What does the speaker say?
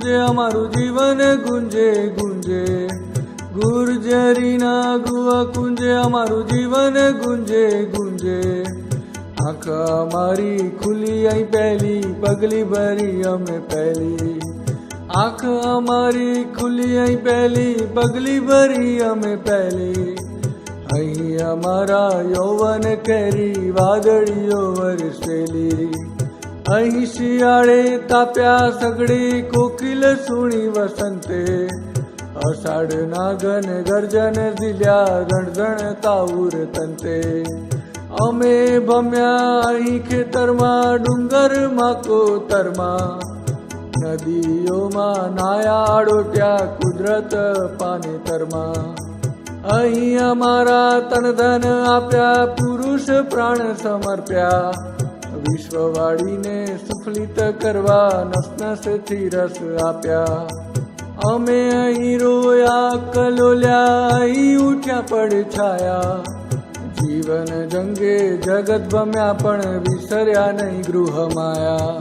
ગુંજે અમારું જીવન ગુંજે ગુંજે ગુર્જરીના ગૃહ કુંજે અમારું જીવન ગુંજે ગુંજે આંખ અમારી ખુલી અહીં પહેલી પગલી ભરી અમે પહેલી આંખ અમારી ખુલી અહીં પહેલી પગલી ભરી અમે પહેલી અહીં અમારા યૌવન કેરી વાદળીઓ વરસેલી અહીં શિયાળે તાપ્યા સગડી કોકિલ સુણી વસંતે અષાઢના ઘન ગર્જન ઝીલ્યા ઝણઝણ તાઉર તંતે અમે ભમ્યા અહીં ખેતરમાં ડુંગરમાં કોતરમાં નદીઓમાં નાયા ડોટ્યા કુદરત પાનેતરમાં અહીં અમારા તન ધન આપ્યા પુરુષ પ્રાણ સમર્પ્યા વિશ્વવાળીને સુફલિત કરવા નસ નસથી રસ આપ્યા અમે અહીં રોયા કલોલ્યા અહીં ઉઠ્યા પડછાયા જીવન જંગે જગત ભમ્યા પણ વિસર્યા નહીં ગૃહ માયા